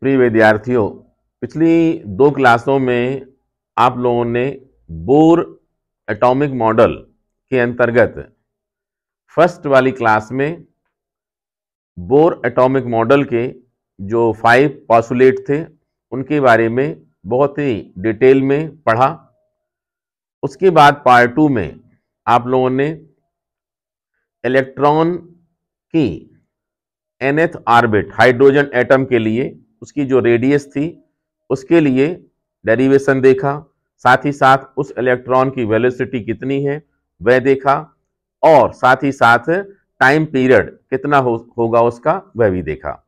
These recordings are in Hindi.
प्रिय विद्यार्थियों, पिछली 2 क्लासों में आप लोगों ने बोर एटॉमिक मॉडल के अंतर्गत फर्स्ट वाली क्लास में बोर एटॉमिक मॉडल के जो 5 पोस्टुलेट थे उनके बारे में बहुत ही डिटेल में पढ़ा। उसके बाद पार्ट 2 में आप लोगों ने इलेक्ट्रॉन की nth ऑर्बिट हाइड्रोजन एटम के लिए उसकी जो रेडियस थी उसके लिए डेरिवेशन देखा, साथ ही साथ उस इलेक्ट्रॉन की वेलोसिटी कितनी है वह देखा, और साथ ही साथ टाइम पीरियड कितना होगा उसका वह भी देखा।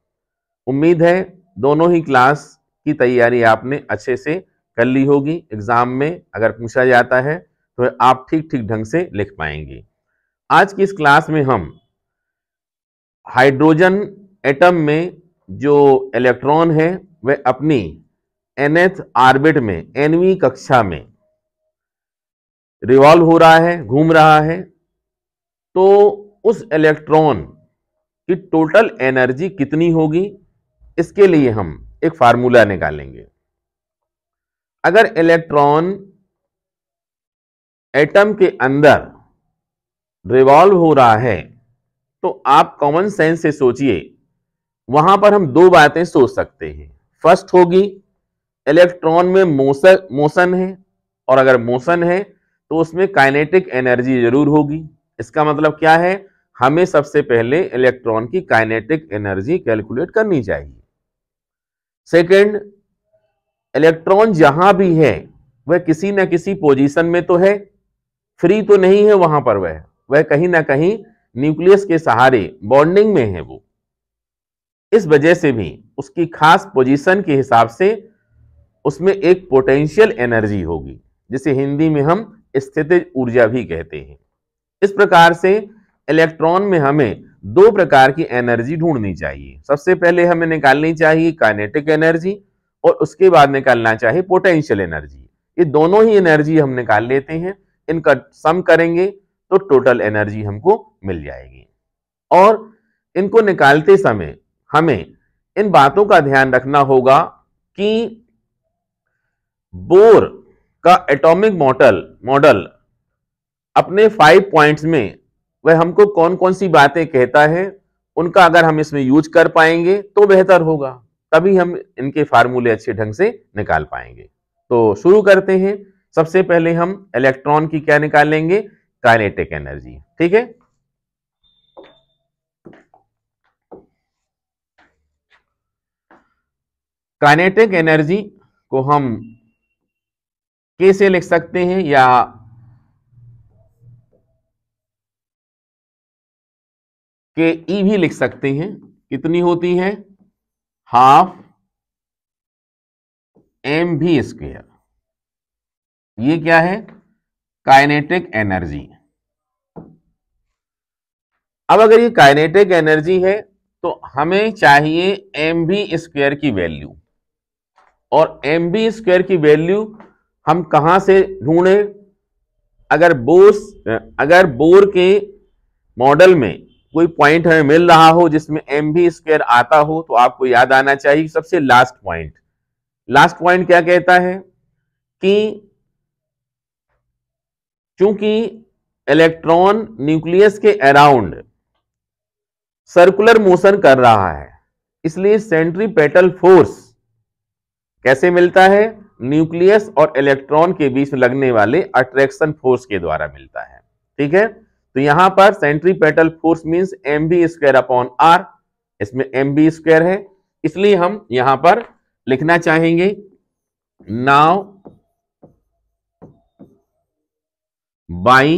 उम्मीद है दोनों ही क्लास की तैयारी आपने अच्छे से कर ली होगी। एग्जाम में अगर पूछा जाता है तो आप ठीक ठीक ढंग से लिख पाएंगे। आज की इस क्लास में हम हाइड्रोजन एटम में जो इलेक्ट्रॉन है वह अपनी nth ऑर्बिट में nवीं कक्षा में रिवॉल्व हो रहा है, घूम रहा है, तो उस इलेक्ट्रॉन की टोटल एनर्जी कितनी होगी इसके लिए हम एक फार्मूला निकालेंगे। अगर इलेक्ट्रॉन एटम के अंदर रिवॉल्व हो रहा है तो आप कॉमन सेंस से सोचिए, वहां पर हम 2 बातें सोच सकते हैं। फर्स्ट होगी इलेक्ट्रॉन में मोशन है, और अगर मोशन है तो उसमें काइनेटिक एनर्जी जरूर होगी। इसका मतलब क्या है, हमें सबसे पहले इलेक्ट्रॉन की काइनेटिक एनर्जी कैलकुलेट करनी चाहिए। सेकंड, इलेक्ट्रॉन जहां भी है वह किसी न किसी पोजीशन में तो है, फ्री तो नहीं है वहां पर, वह कहीं ना कहीं न्यूक्लियस के सहारे बॉन्डिंग में है वो। इस वजह से भी उसकी खास पोजीशन के हिसाब से उसमें एक पोटेंशियल एनर्जी होगी, जिसे हिंदी में हम स्थितिज ऊर्जा भी कहते हैं। इस प्रकार से इलेक्ट्रॉन में हमें 2 प्रकार की एनर्जी ढूंढनी चाहिए। सबसे पहले हमें निकालनी चाहिए काइनेटिक एनर्जी, और उसके बाद निकालना चाहिए पोटेंशियल एनर्जी। ये दोनों ही एनर्जी हम निकाल लेते हैं, इनका सम करेंगे तो टोटल एनर्जी हमको मिल जाएगी। और इनको निकालते समय हमें इन बातों का ध्यान रखना होगा कि बोर का एटॉमिक मॉडल अपने 5 पॉइंट्स में वह हमको कौन कौन सी बातें कहता है, उनका अगर हम इसमें यूज कर पाएंगे तो बेहतर होगा, तभी हम इनके फार्मूले अच्छे ढंग से निकाल पाएंगे। तो शुरू करते हैं। सबसे पहले हम इलेक्ट्रॉन की क्या निकालेंगे, काइनेटिक एनर्जी। ठीक है, काइनेटिक एनर्जी को हम K से लिख सकते हैं या KE भी लिख सकते हैं। कितनी होती है, ½ mv²। ये क्या है, काइनेटिक एनर्जी। अब अगर ये काइनेटिक एनर्जी है तो हमें चाहिए mv² की वैल्यू, और mv² की वैल्यू हम कहां से ढूंढें। अगर बोर के मॉडल में कोई पॉइंट हमें मिल रहा हो जिसमें mv² आता हो, तो आपको याद आना चाहिए सबसे लास्ट पॉइंट क्या कहता है कि चूंकि इलेक्ट्रॉन न्यूक्लियस के अराउंड सर्कुलर मोशन कर रहा है, इसलिए सेंट्रीपेटल फोर्स कैसे मिलता है, न्यूक्लियस और इलेक्ट्रॉन के बीच में लगने वाले अट्रैक्शन फोर्स के द्वारा मिलता है। ठीक है, तो यहां पर सेंट्रीपेटल फोर्स मींस mv²/r, इसमें mv² है, इसलिए हम यहां पर लिखना चाहेंगे नाउ बाय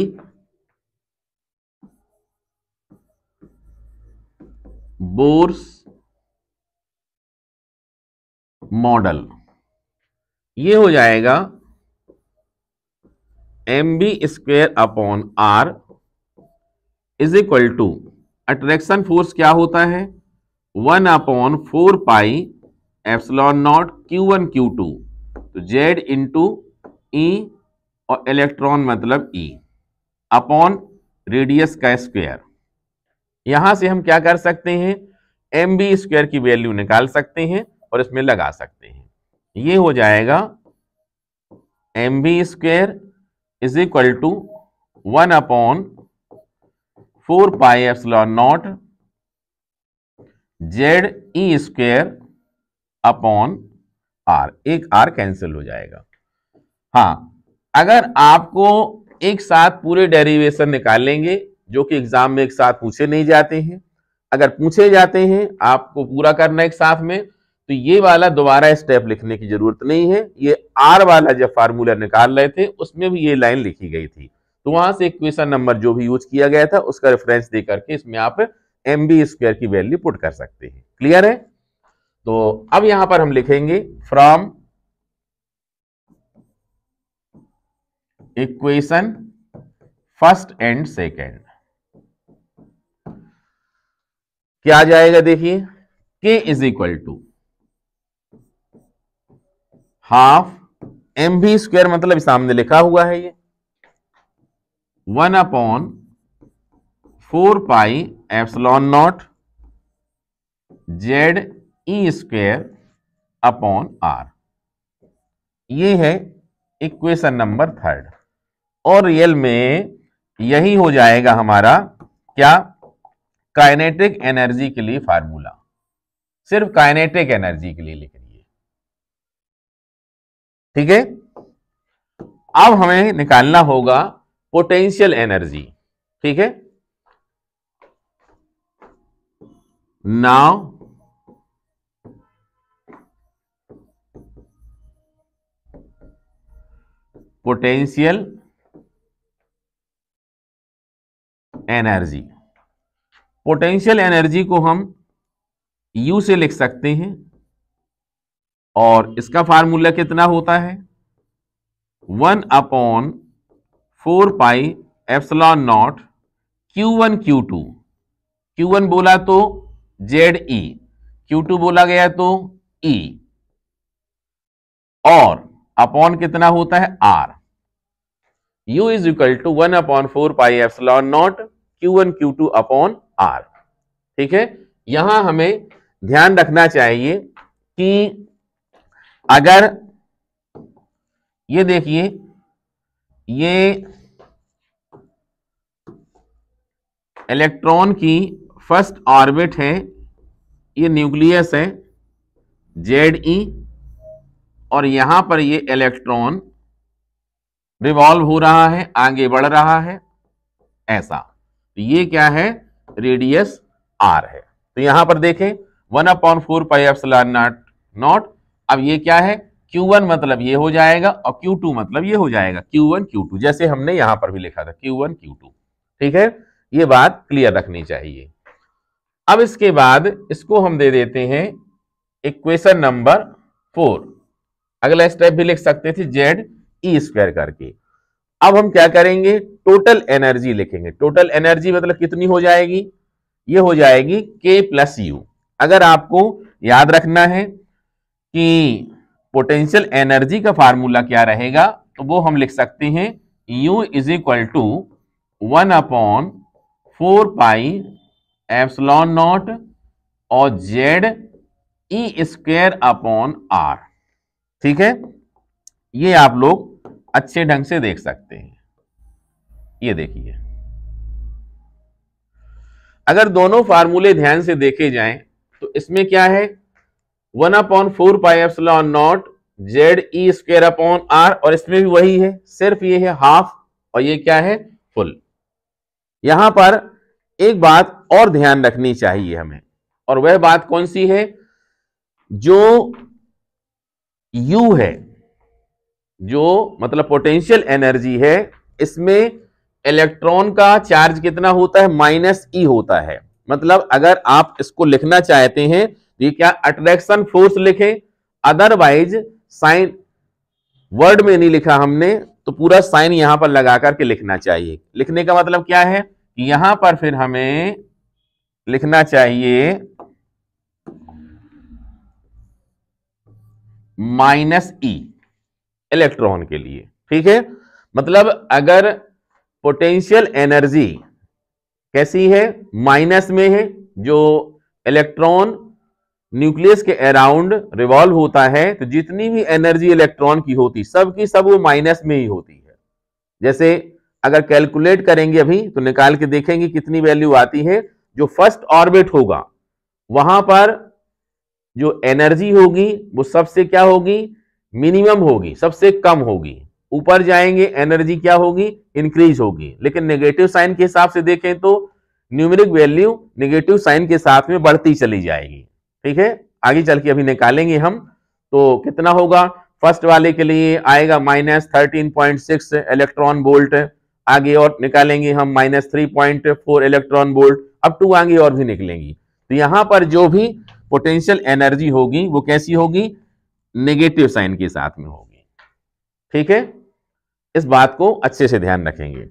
बोर्स मॉडल, ये हो जाएगा mv²/r is equal to, attraction force क्या होता है, 1/4πε0 q1 q2, तो z इंटू ई, और इलेक्ट्रॉन मतलब E अपॉन रेडियस का स्क्वायर। यहां से हम क्या कर सकते हैं, mv² की वैल्यू निकाल सकते हैं, और इसमें लगा सकते हैं। ये हो जाएगा mv² is equal to 1/4πε0 ZE² upon r, एक r कैंसिल हो जाएगा। हाँ, अगर आपको एक साथ पूरे डेरिवेशन निकालेंगे, जो कि एग्जाम में एक साथ पूछे नहीं जाते हैं, अगर पूछे जाते हैं आपको पूरा करना एक साथ में, तो ये वाला दोबारा स्टेप लिखने की जरूरत नहीं है। ये r वाला जब फार्मूला निकाल रहे थे उसमें भी ये लाइन लिखी गई थी, तो वहां से इक्वेशन नंबर जो भी यूज किया गया था उसका रेफरेंस दे करके इसमें आप mv² की वैल्यू पुट कर सकते हैं। क्लियर है? तो अब यहां पर हम लिखेंगे from equation first and second, क्या आ जाएगा? देखिए k is equal to half mv² मतलब सामने लिखा हुआ है ये 1/4πε0 ZE² अपॉन r। ये है इक्वेशन नंबर 3 और रियल में यही हो जाएगा हमारा क्या? काइनेटिक एनर्जी के लिए फार्मूला, सिर्फ काइनेटिक एनर्जी के लिए लिख रही है। ठीक है, अब हमें निकालना होगा पोटेंशियल एनर्जी। ठीक है, now potential energy, potential energy को हम U से लिख सकते हैं और इसका फार्मूला कितना होता है? 1/4πε0 Q1 Q2, Q1 बोला तो ZE, Q2 बोला गया तो E, और अपॉन कितना होता है? R। U is equal to 1/4πε0 Q1 Q2 upon R। ठीक है, यहां हमें ध्यान रखना चाहिए कि अगर ये देखिए ये इलेक्ट्रॉन की फर्स्ट ऑर्बिट है, ये न्यूक्लियस है ZE, और यहां पर ये इलेक्ट्रॉन रिवॉल्व हो रहा है, आगे बढ़ रहा है ऐसा। तो ये क्या है? रेडियस R है। तो यहां पर देखें 1/4πε0। अब ये क्या है? Q1 मतलब ये हो जाएगा और Q2 मतलब ये हो जाएगा, Q1 Q2, जैसे हमने यहां पर भी लिखा था Q1 Q2। ठीक है, ये बात क्लियर रखनी चाहिए। अब इसके बाद इसको हम दे देते हैं इक्वेशन नंबर 4। अगला स्टेप भी लिख सकते थे ZE² करके। अब हम क्या करेंगे? टोटल एनर्जी लिखेंगे। टोटल एनर्जी मतलब कितनी हो जाएगी? ये हो जाएगी K प्लस U। अगर आपको याद रखना है कि पोटेंशियल एनर्जी का फार्मूला क्या रहेगा, तो वो हम लिख सकते हैं U इज इक्वल टू 1/4πε0 और ZE² अपॉन R। ठीक है, ये आप लोग अच्छे ढंग से देख सकते हैं। ये देखिए, अगर दोनों फार्मूले ध्यान से देखे जाएं तो इसमें क्या है? 1/4πε0 ZE² अपॉन R, और इसमें भी वही है, सिर्फ ये है हाफ और ये क्या है? फुल। यहां पर एक बात और ध्यान रखनी चाहिए हमें, और वह बात कौन सी है? जो U है, जो मतलब पोटेंशियल एनर्जी है, इसमें इलेक्ट्रॉन का चार्ज कितना होता है? -E होता है। मतलब अगर आप इसको लिखना चाहते हैं तो ये क्या? अट्रैक्शन फोर्स लिखें, अदरवाइज साइन वर्ड में नहीं लिखा हमने, तो पूरा साइन यहां पर लगा करके लिखना चाहिए। लिखने का मतलब क्या है? यहां पर फिर हमें लिखना चाहिए -E इलेक्ट्रॉन के लिए। ठीक है, मतलब अगर पोटेंशियल एनर्जी कैसी है? माइनस में है, जो इलेक्ट्रॉन न्यूक्लियस के अराउंड रिवॉल्व होता है तो जितनी भी एनर्जी इलेक्ट्रॉन की होती सब की सब वो माइनस में ही होती है। जैसे अगर कैलकुलेट करेंगे अभी तो निकाल के देखेंगे कितनी वैल्यू आती है। जो फर्स्ट ऑर्बिट होगा वहां पर जो एनर्जी होगी वो सबसे क्या होगी, मिनिमम होगी, सबसे कम होगी। ऊपर जाएंगे एनर्जी क्या होगी, इंक्रीज होगी। लेकिन नेगेटिव साइन के हिसाब से देखें तो न्यूमेरिक वैल्यू नेगेटिव साइन के साथ में बढ़ती चली जाएगी। ठीक है, आगे चल के अभी निकालेंगे हम। तो कितना होगा, फर्स्ट वाले के लिए आएगा -13.6 इलेक्ट्रॉन वोल्ट। आगे और निकालेंगे हम -3.4 इलेक्ट्रॉन वोल्ट, अब टू आगे और भी निकलेंगी। तो यहां पर जो भी पोटेंशियल एनर्जी होगी वो कैसी होगी, नेगेटिव साइन के साथ में होगी। ठीक है, इस बात को अच्छे से ध्यान रखेंगे।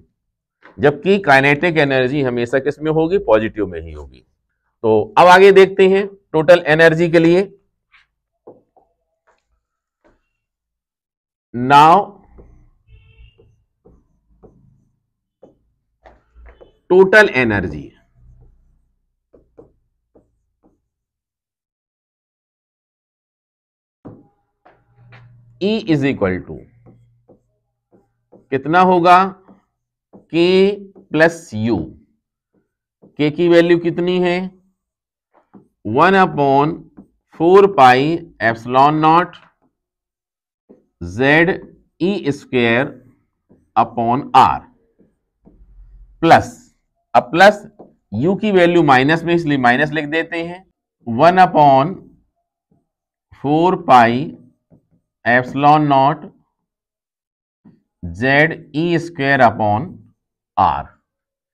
जबकि काइनेटिक एनर्जी हमेशा किस में होगी, पॉजिटिव में ही होगी। तो अब आगे देखते हैं टोटल एनर्जी के लिए। Now total energy, E is equal to कितना होगा, K प्लस U। K की वैल्यू कितनी है, 1/4 pi epsilon naught Z E square upon R plus, अब प्लस U की वैल्यू माइनस में इसलिए माइनस लिख देते हैं, 1/4 pi epsilon naught Z E square upon R।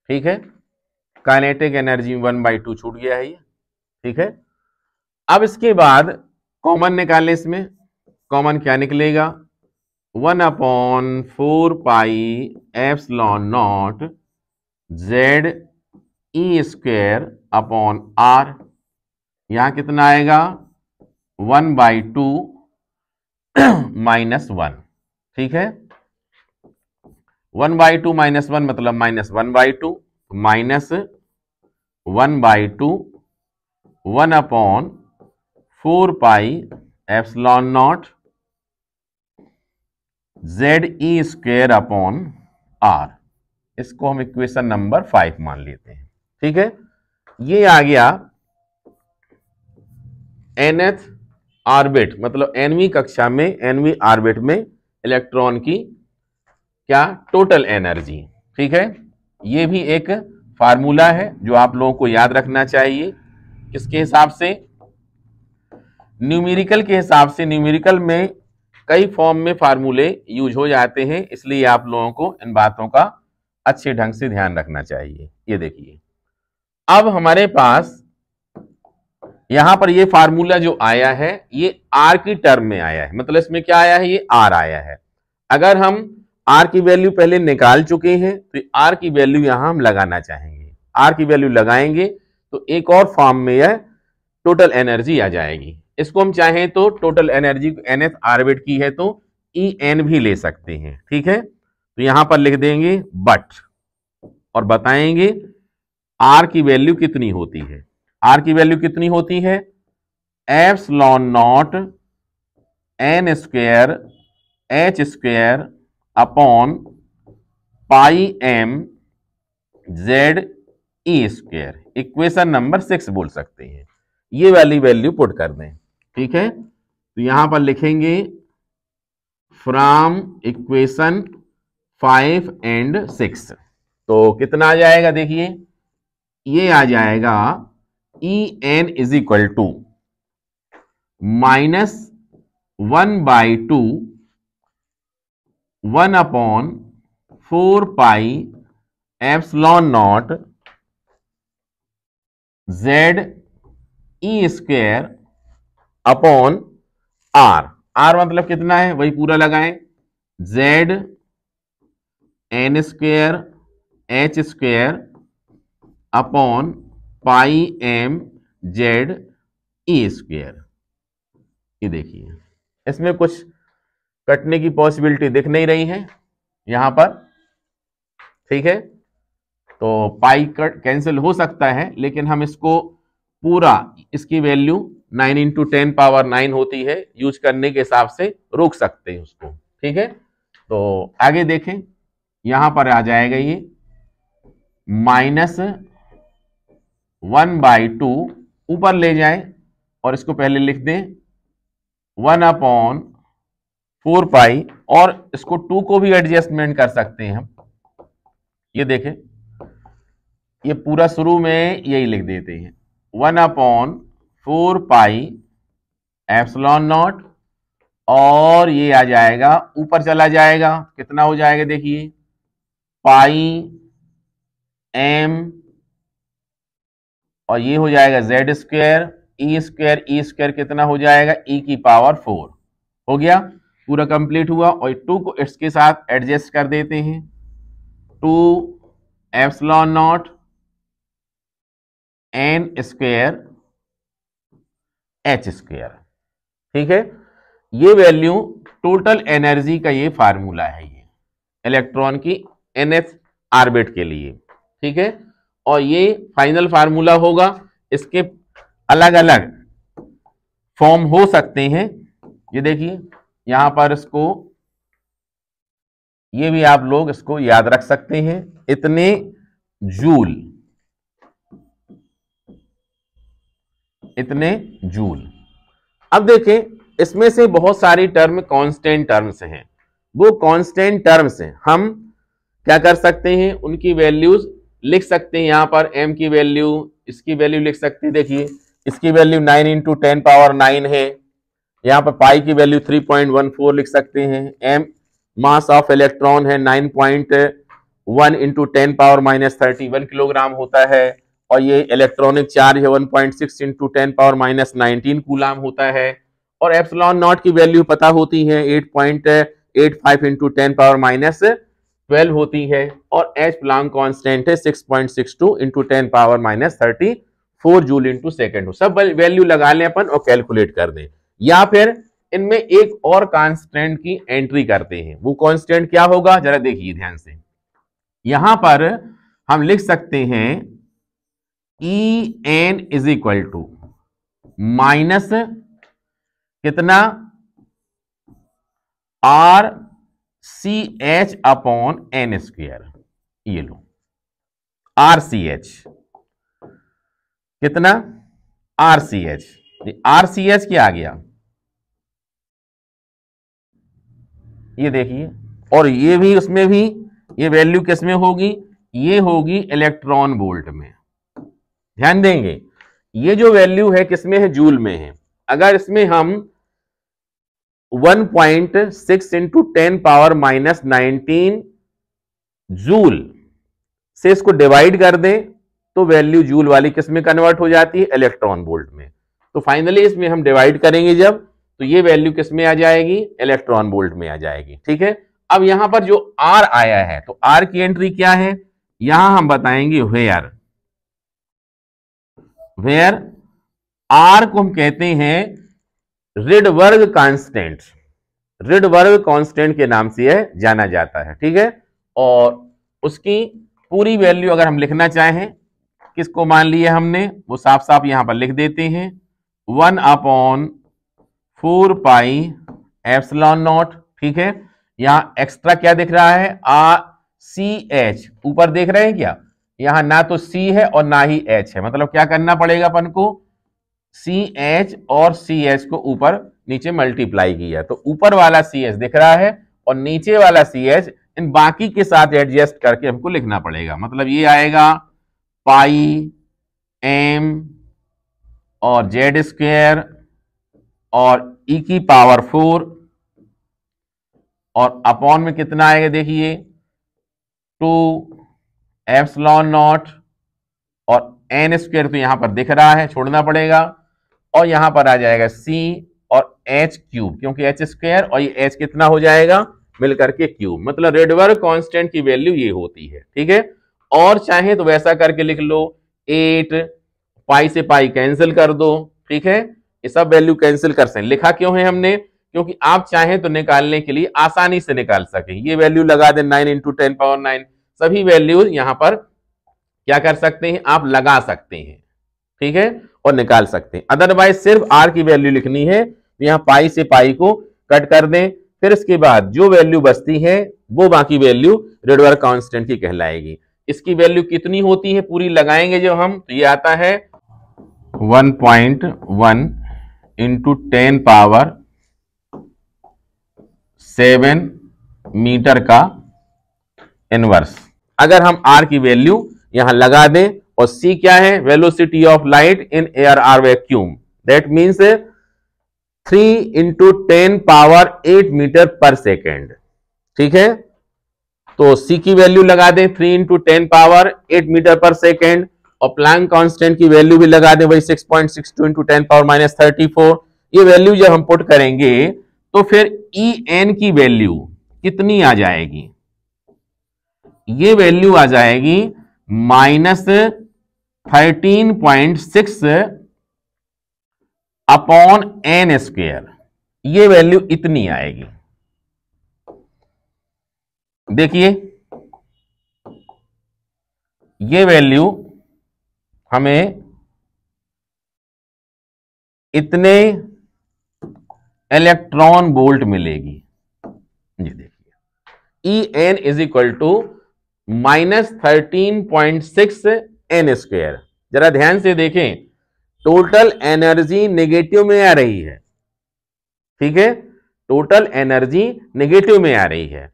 ठीक है, काइनेटिक एनर्जी 1/2 छूट गया है ये। ठीक है, अब इसके बाद कॉमन निकाले, इसमें कॉमन क्या निकलेगा, 1/4 pi epsilon naught Z E square upon R। यहां कितना आएगा, 1/2 -1। ठीक है, 1/2 -1 मतलब -1/2, -1/2 1/4 pi epsilon naught Z E square upon R। इसको हम इक्वेशन नंबर 5 मान लेते हैं। ठीक है, ये आ गया nth ऑर्बिट, मतलब nवीं कक्षा में nवीं ऑर्बिट में इलेक्ट्रॉन की क्या टोटल एनर्जी। ठीक है, ये भी एक फार्मूला है जो आप लोगों को याद रखना चाहिए। किसके हिसाब से, न्यूमेरिकल के हिसाब से। न्यूमेरिकल में कई फॉर्म में फार्मूले यूज हो जाते हैं, इसलिए आप लोगों को इन बातों का अच्छे ढंग से ध्यान रखना चाहिए। ये देखिए, अब हमारे पास यहां पर ये फार्मूला जो आया है ये R की टर्म में आया है, मतलब इसमें क्या आया है, ये R आया है। अगर हम R की वैल्यू पहले निकाल चुके हैं तो R की वैल्यू यहां हम लगाना चाहेंगे। R की वैल्यू लगाएंगे तो एक और फॉर्म में यह टोटल एनर्जी आ जाएगी। इसको हम चाहें तो टोटल एनर्जी nth ऑर्बिट की है तो En भी ले सकते हैं। ठीक है, तो यहां पर लिख देंगे बट, और बताएंगे R की वैल्यू कितनी होती है। R की वैल्यू कितनी होती है, epsilon not n square h square upon pi m Z E square. Equation number 6 बोल सकते हैं। ये वाली वैल्यू पुट कर दें। ठीक है, तो यहां पर लिखेंगे फ्रॉम इक्वेशन 5 एंड 6। तो कितना आ जाएगा, देखिए ये आ जाएगा En is equal to -1/2 1/4 pi epsilon naught Z E square upon R। R मतलब कितना है, वही पूरा लगाएं, Z N square H square upon pi M Z E square. ये देखिए, इसमें कुछ कटने की पॉसिबिलिटी दिख नहीं रही है यहां पर। ठीक है, तो पाई कट कैंसिल हो सकता है, लेकिन हम इसको पूरा इसकी वैल्यू 9 इंटू 10 पावर 9 होती है, यूज करने के हिसाब से रोक सकते हैं उसको। ठीक है, तो आगे देखें, यहां पर आ जाएगा ये -1/2, ऊपर ले जाएं और इसको पहले लिख दें 1/4 पाई, और इसको 2 को भी एडजस्टमेंट कर सकते हैं हम। ये देखें, ये पूरा शुरू में यही लिख देते हैं 1/4 पाई एप्सिलॉन नॉट, और ये आ जाएगा ऊपर चला जाएगा, कितना हो जाएगा देखिए पाई एम, और ये हो जाएगा जेड स्क्वायर, ई स्क्वायर कितना हो जाएगा e की पावर 4। हो गया, पूरा कंप्लीट हुआ। और 2 को इसके साथ एडजस्ट कर देते हैं, 2 epsilon not an square H square. ठीक है, ये वैल्यू टोटल एनर्जी का ये फार्मूला है, ये इलेक्ट्रॉन की nth ऑर्बिट के लिए। ठीक है, और ये फाइनल फार्मूला होगा। इसके अलग अलग फॉर्म हो सकते हैं, ये देखिए यहां पर इसको, ये भी आप लोग इसको याद रख सकते हैं, इतने जूल, इतने जूल। अब देखें, इसमें से बहुत सारी टर्म कांस्टेंट टर्म्स हैं। वो कांस्टेंट टर्म्स हैं, हम क्या कर सकते हैं, उनकी वैल्यूज लिख सकते हैं। यहां पर m की वैल्यू, इसकी वैल्यू लिख सकते हैं। देखिए इसकी वैल्यू 9 इंटू 10 पावर 9 है। यहां पर पाई की वैल्यू 3.14 लिख सकते हैं। m मास ऑफ इलेक्ट्रॉन है 9.1 इंटू 10 पावर -31 किलोग्राम होता है, और ये इलेक्ट्रॉनिक चार्ज है 1.6 इंटू 10 पावर -19 कूलाम होता है। और एप्सिलॉन नॉट की वैल्यू पता होती है 8.85 इंटू 10 पावर -12 होती है, और एच प्लांक कांस्टेंट है 6.62 into 10 power -34 joule into second. सब वैल्यू लगा लें अपन और कैलकुलेट कर दें, या फिर इनमें एक और कांस्टेंट की एंट्री करते हैं। वो कांस्टेंट क्या होगा, जरा देखिए ध्यान से। यहां पर हम लिख सकते हैं En is equal to minus कितना RCH अपॉन n स्क्वायर। ये लो RCH कितना, RCH क्या आ गया, ये देखिए। और ये भी, उसमें भी ये वैल्यू किस में होगी, ये होगी इलेक्ट्रॉन वोल्ट में। ध्यान देंगे, ये जो वैल्यू है किसमें है, जूल में है। अगर इसमें हम 1.6 इंटू 10 पावर -19 जूल से इसको डिवाइड कर दें, तो वैल्यू जूल वाली किस में कन्वर्ट हो जाती है, इलेक्ट्रॉन वोल्ट में। तो फाइनली इसमें हम डिवाइड करेंगे जब, तो ये वैल्यू किस में आ जाएगी, इलेक्ट्रॉन वोल्ट में आ जाएगी। ठीक है, अब यहां पर जो R आया है, तो R की एंट्री क्या है, यहां हम बताएंगे वेयर R को हम कहते हैं रिडबर्ग कांस्टेंट, रिडबर्ग कांस्टेंट के नाम से जाना जाता है। ठीक है, और उसकी पूरी वैल्यू अगर हम लिखना चाहें, किसको मान लिया हमने, वो साफ साफ यहां पर लिख देते हैं 1/4 पाई एप्सिलॉन नॉट। ठीक है, यहां एक्स्ट्रा क्या दिख रहा है, RCH ऊपर देख रहे हैं क्या, यहां ना तो C है और ना ही H है, मतलब क्या करना पड़ेगा अपन को, CH और CH को ऊपर नीचे मल्टीप्लाई किया, तो ऊपर वाला CH दिख रहा है और नीचे वाला CH इन बाकी के साथ एडजस्ट करके हमको लिखना पड़ेगा। मतलब ये आएगा पाई एम और जेड स्क्वायर और ई की पावर 4, और अपॉन में कितना आएगा देखिए 2 एप्सिलॉन नॉट, और एन स्क्वायर तो यहां पर दिख रहा है, छोड़ना पड़ेगा, और यहां पर आ जाएगा C और H क्यूब, क्योंकि H स्क्वायर और ये H कितना हो जाएगा मिलकर के क्यूब। मतलब रेडबर्ग कांस्टेंट की वैल्यू ये होती है। ठीक है, और चाहे तो वैसा करके लिख लो 8 पाई से पाई कैंसिल कर दो। ठीक है, ये सब वैल्यू कैंसिल कर सकते। लिखा क्यों है हमने, क्योंकि आप चाहें तो निकालने के लिए आसानी से निकाल सके। ये वैल्यू लगा दें 9 इंटू 10 पावर 9, सभी वैल्यूज यहां पर क्या कर सकते हैं, आप लगा सकते हैं। ठीक है, और निकाल सकते हैं। अदरवाइज सिर्फ आर की वैल्यू लिखनी है तो यहाँ पाई से पाई को कट कर दें, फिर इसके बाद जो वैल्यू बचती है वो बाकी वैल्यू रेडबर्ग कांस्टेंट की कहलाएगी। इसकी वैल्यू कितनी होती है पूरी लगाएंगे जब हम, तो ये आता है 1.1 इंटू 10 पावर 7 मीटर का इनवर्स। अगर हम आर की वैल्यू यहां लगा दें, और सी क्या है, velocity of light in air or vacuum, that means 3 into 10 power 8 metre per second. ठीक है, तो सी की वैल्यू लगा दें 3 into 10 power 8 metre per second, और प्लैंक कांस्टेंट की वैल्यू भी लगा दें वही 6.62 इंटू 10 पावर माइनस 34। ये वैल्यू जब हम पुट करेंगे तो फिर ई एन की वैल्यू कितनी आ जाएगी, ये वैल्यू आ जाएगी -13.6 अपॉन एन स्क्वायर। ये वैल्यू इतनी आएगी। देखिए ये वैल्यू हमें इतने इलेक्ट्रॉन वोल्ट मिलेगी। ये देखिए E N is equal to -13.6 N square. जरा ध्यान से देखें, टोटल एनर्जी नेगेटिव में आ रही है। ठीक है, टोटल एनर्जी नेगेटिव में आ रही है।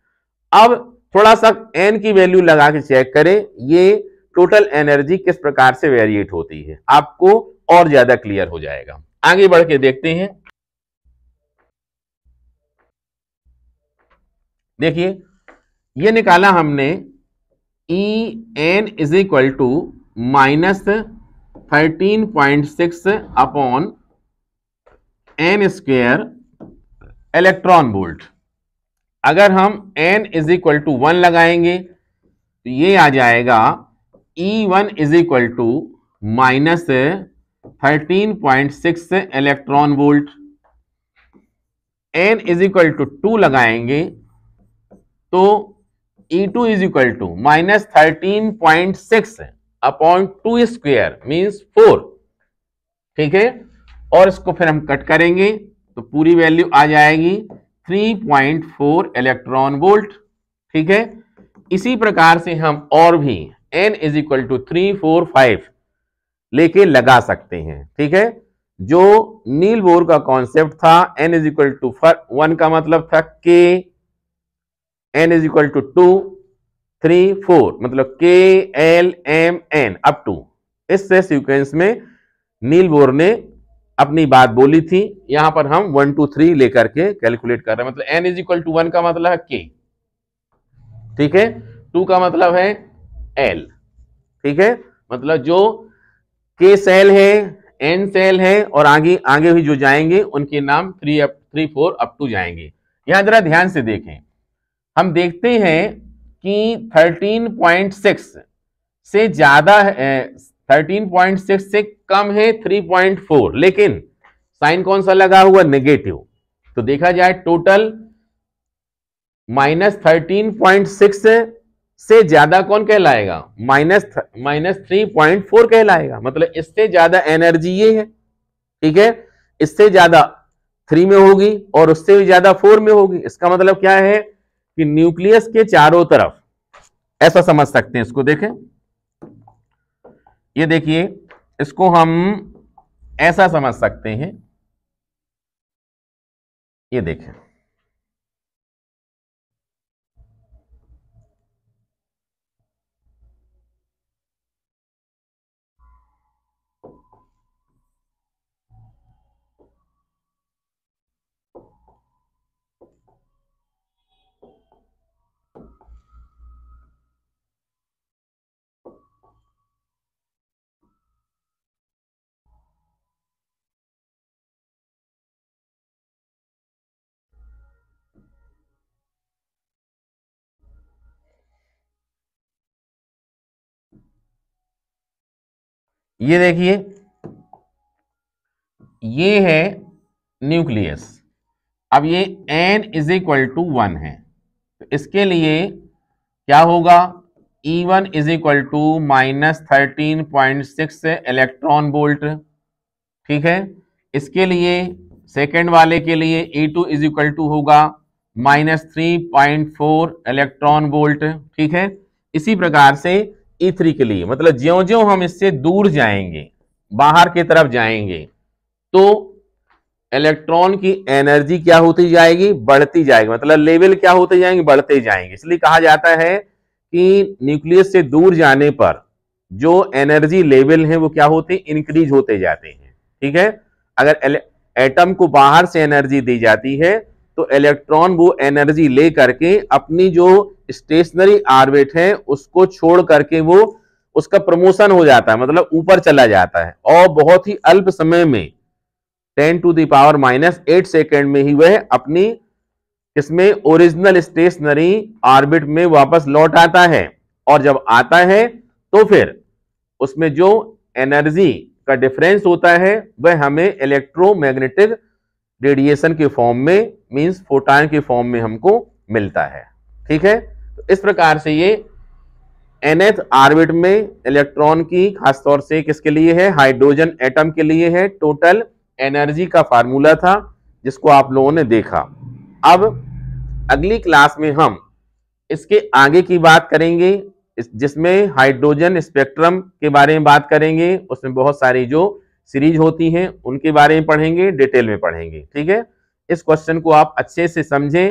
अब थोड़ा सा एन की वैल्यू लगा के चेक करें, ये टोटल एनर्जी किस प्रकार से वेरिएट होती है, आपको और ज्यादा क्लियर हो जाएगा। आगे बढ़ के देखते हैं। देखिए ये निकाला हमने E N is equal to -13.6 upon N square electron volt. अगर हम n इज इक्वल टू 1 लगाएंगे तो ये आ जाएगा E1 is equal to -13.6 electron volt. n is equal to 2 लगाएंगे तो E2 is equal to -13.6 upon 2 square means 4। ठीक है, और इसको फिर हम कट करेंगे तो पूरी वैल्यू आ जाएगी 3.4 इलेक्ट्रॉन वोल्ट। ठीक है, इसी प्रकार से हम और भी n इज इक्वल टू 3, 4, 5 लेके लगा सकते हैं। ठीक है, जो नील बोर का कॉन्सेप्ट था n इज इक्वल टू 1 का मतलब था k, n is equal to 2, 3, 4 मतलब k, l, m, n up to, इससे सीक्वेंस में नील बोर ने अपनी बात बोली थी। यहां पर हम 1, 2, 3 लेकर के कैलकुलेट कर रहे हैं। मतलब n इज इक्वल टू 1 का मतलब है k, ठीक है, 2 का मतलब है l। ठीक है, मतलब जो k सेल है, n सेल है, और आगे आगे भी जो जाएंगे उनके नाम 3, 4 अप टू जाएंगे। यहां जरा ध्यान से देखें, हम देखते हैं कि 13.6 से ज्यादा, 13.6 से कम है 3.4, लेकिन साइन कौन सा लगा हुआ, नेगेटिव। तो देखा जाए टोटल -13.6 से ज्यादा कौन कहलाएगा, -3.4 कहलाएगा। मतलब इससे ज्यादा एनर्जी ये है। ठीक है, इससे ज्यादा 3 में होगी और उससे भी ज्यादा 4 में होगी। इसका मतलब क्या है कि न्यूक्लियस के चारों तरफ, ऐसा समझ सकते हैं इसको। देखें, ये देखिए, इसको हम ऐसा समझ सकते हैं। ये देखें, ये देखिए, ये है न्यूक्लियस। अब ये n इज इक्वल टू 1 है, तो इसके लिए क्या होगा, E1 is equal to -13.6 electron volt. ठीक है। इसके लिए सेकेंड वाले के लिए E2 इज इक्वल टू होगा -3.4 इलेक्ट्रॉन वोल्ट। ठीक है। इसी प्रकार से E3 के लिए, मतलब ज्यों ज्यों हम इससे दूर जाएंगे, बाहर की तरफ जाएंगे, तो इलेक्ट्रॉन की एनर्जी क्या होती जाएगी, बढ़ती जाएगी, मतलब लेवल क्या होते जाएंगे, बढ़ते जाएंगे। इसलिए कहा जाता है कि न्यूक्लियस से दूर जाने पर जो एनर्जी लेवल है वो क्या होते हैं, इंक्रीज होते जाते हैं। ठीक है। अगर एटम को बाहर से एनर्जी दी जाती है तो इलेक्ट्रॉन वो एनर्जी ले करके अपनी जो स्टेशनरी ऑर्बिट है उसको छोड़ करके वो उसका प्रमोशन हो जाता है, मतलब ऊपर चला जाता है, और बहुत ही अल्प समय में 10⁻⁻8 सेकेंड में ही वह अपनी इसमें ओरिजिनल स्टेशनरी ऑर्बिट में वापस लौट आता है। और जब आता है तो फिर उसमें जो एनर्जी का डिफरेंस होता है वह हमें इलेक्ट्रोमैग्नेटिक रेडिएशन के फॉर्म में, मींस फोटॉन के फॉर्म में हमको मिलता है। ठीक है। तो इस प्रकार से ये nth ऑर्बिट में इलेक्ट्रॉन की खासतौर से किसके लिए है, हाइड्रोजन एटम के लिए है, टोटल एनर्जी का फार्मूला था जिसको आप लोगों ने देखा। अब अगली क्लास में हम इसके आगे की बात करेंगे, जिसमें हाइड्रोजन स्पेक्ट्रम के बारे में बात करेंगे। उसमें बहुत सारी जो सीरीज होती हैं उनके बारे में पढ़ेंगे, डिटेल में पढ़ेंगे। ठीक है। इस क्वेश्चन को आप अच्छे से समझें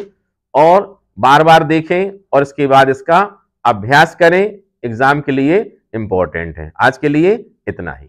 और बार बार देखें और इसके बाद इसका अभ्यास करें, एग्जाम के लिए इंपॉर्टेंट है। आज के लिए इतना ही।